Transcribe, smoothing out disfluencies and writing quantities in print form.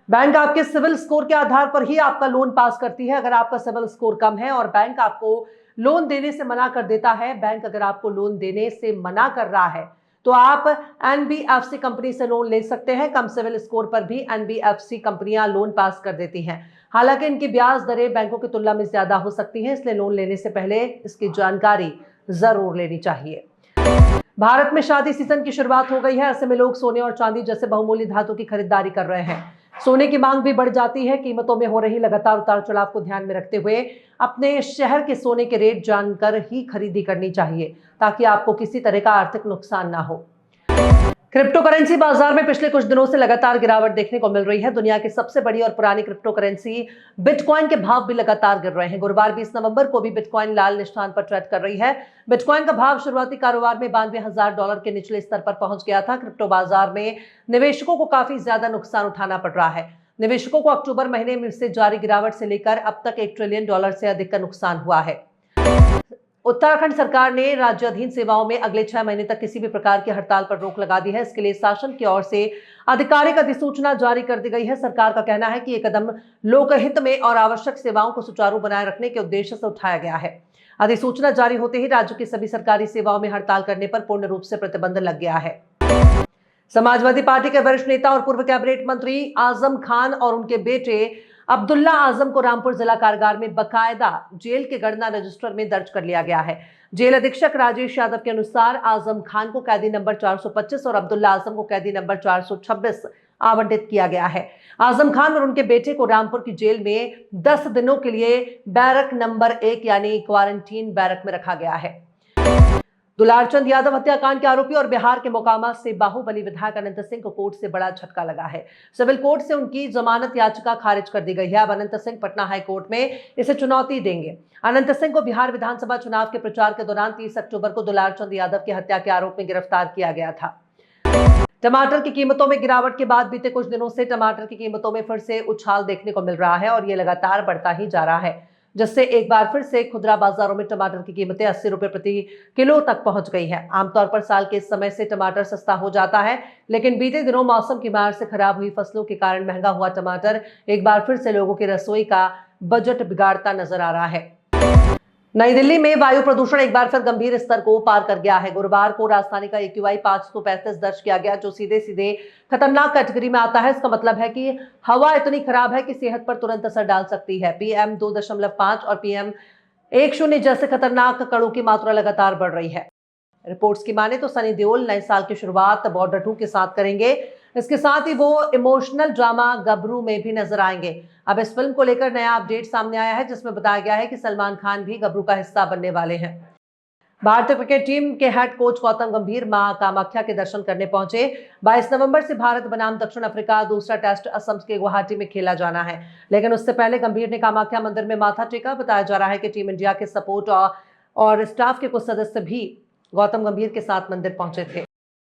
Bank आपके civil score के आधार पर ही आपका लोन पास करती है। अगर आपका सिविल स्कोर कम है और बैंक आपको लोन देने से मना कर देता है, बैंक अगर आपको लोन देने से मना कर रहा है तो आप एनबीएफसी कंपनी से लोन ले सकते हैं। कम सिविल स्कोर पर भी एनबीएफसी कंपनियां लोन पास कर देती हैं। हालांकि इनकी ब्याज दरें बैंकों की तुलना में ज्यादा हो सकती हैं, इसलिए लोन लेने से पहले इसकी जानकारी जरूर लेनी चाहिए। भारत में शादी सीजन की शुरुआत हो गई है। ऐसे में लोग सोने और चांदी जैसे बहुमूल्य धातु की खरीदारी कर रहे हैं। सोने की मांग भी बढ़ जाती है। कीमतों में हो रही लगातार उतार चढ़ाव को ध्यान में रखते हुए अपने शहर के सोने के रेट जानकर ही खरीदी करनी चाहिए, ताकि आपको किसी तरह का आर्थिक नुकसान ना हो। क्रिप्टो करेंसी बाजार में पिछले कुछ दिनों से लगातार गिरावट देखने को मिल रही है। दुनिया की सबसे बड़ी और पुरानी क्रिप्टो करेंसी बिटकॉइन के भाव भी लगातार गिर रहे हैं। गुरुवार 20 नवंबर को भी बिटकॉइन लाल निशान पर ट्रेड कर रही है। बिटकॉइन का भाव शुरुआती कारोबार में $92,000 के निचले स्तर पर पहुंच गया था। क्रिप्टो बाजार में निवेशकों को काफी ज्यादा नुकसान उठाना पड़ रहा है। निवेशकों को अक्टूबर महीने में से जारी गिरावट से लेकर अब तक $1 ट्रिलियन से अधिक का नुकसान हुआ है। उत्तराखंड सरकार ने राज्याधीन सेवाओं में अगले 6 महीने तक किसी भी प्रकार की हड़ताल पर रोक लगा दी है। इसके लिए शासन की ओर से आधिकारिक अधिसूचना जारी कर दी गई है। सरकार का कहना है कि यह कदम लोकहित में और आवश्यक सेवाओं को सुचारू बनाए रखने के उद्देश्य से उठाया गया है। अधिसूचना जारी होते ही राज्य की सभी सरकारी सेवाओं में हड़ताल करने पर पूर्ण रूप से प्रतिबंध लग गया है। समाजवादी पार्टी के वरिष्ठ नेता और पूर्व कैबिनेट मंत्री आजम खान और उनके बेटे अब्दुल्ला आजम को रामपुर जिला कारागार में बकायदा जेल के गणना रजिस्टर में दर्ज कर लिया गया है। जेल अधीक्षक राजेश यादव के अनुसार आजम खान को कैदी नंबर 425 और अब्दुल्ला आजम को कैदी नंबर 426 आवंटित किया गया है। आजम खान और उनके बेटे को रामपुर की जेल में 10 दिनों के लिए बैरक नंबर 1 यानी क्वारंटीन बैरक में रखा गया है। दुलारचंद यादव हत्याकांड के आरोपी और बिहार के मोकामा से बाहुबली विधायक अनंत सिंह को कोर्ट से बड़ा झटका लगा है। सिविल कोर्ट से उनकी जमानत याचिका खारिज कर दी गई है। अब अनंत सिंह पटना हाई कोर्ट में इसे चुनौती देंगे। अनंत सिंह को बिहार विधानसभा चुनाव के प्रचार के दौरान 30 अक्टूबर को दुलारचंद यादव की हत्या के आरोप में गिरफ्तार किया गया था। टमाटर की कीमतों में गिरावट के बाद बीते कुछ दिनों से टमाटर की कीमतों में फिर से उछाल देखने को मिल रहा है और ये लगातार बढ़ता ही जा रहा है, जिससे एक बार फिर से खुदरा बाजारों में टमाटर की कीमतें 80 रुपए प्रति किलो तक पहुंच गई है। आमतौर पर साल के इस समय से टमाटर सस्ता हो जाता है, लेकिन बीते दिनों मौसम की मार से खराब हुई फसलों के कारण महंगा हुआ टमाटर एक बार फिर से लोगों की रसोई का बजट बिगाड़ता नजर आ रहा है। नई दिल्ली में वायु प्रदूषण एक बार फिर गंभीर स्तर को पार कर गया है। गुरुवार को राजधानी का AQI 535 दर्ज किया गया, जो सीधे सीधे खतरनाक कैटेगरी में आता है। इसका मतलब है कि हवा इतनी खराब है कि सेहत पर तुरंत असर डाल सकती है। PM 2.5 और PM 10 जैसे खतरनाक कणों की मात्रा लगातार बढ़ रही है। रिपोर्ट्स की माने तो सनी देओल नए साल की शुरुआत बॉर्डर 2 के साथ करेंगे। इसके साथ ही वो इमोशनल ड्रामा गबरू में भी नजर आएंगे। अब इस फिल्म को लेकर नया अपडेट सामने आया है, जिसमें बताया गया है कि सलमान खान भी गबरू का हिस्सा बनने वाले हैं। भारतीय क्रिकेट टीम के हेड कोच गौतम गंभीर मां कामाख्या के दर्शन करने पहुंचे। 22 नवंबर से भारत बनाम दक्षिण अफ्रीका दूसरा टेस्ट असम के गुवाहाटी में खेला जाना है, लेकिन उससे पहले गंभीर ने कामाख्या मंदिर में माथा टेका। बताया जा रहा है कि टीम इंडिया के सपोर्ट और स्टाफ के कुछ सदस्य भी गौतम गंभीर के साथ मंदिर पहुंचे थे।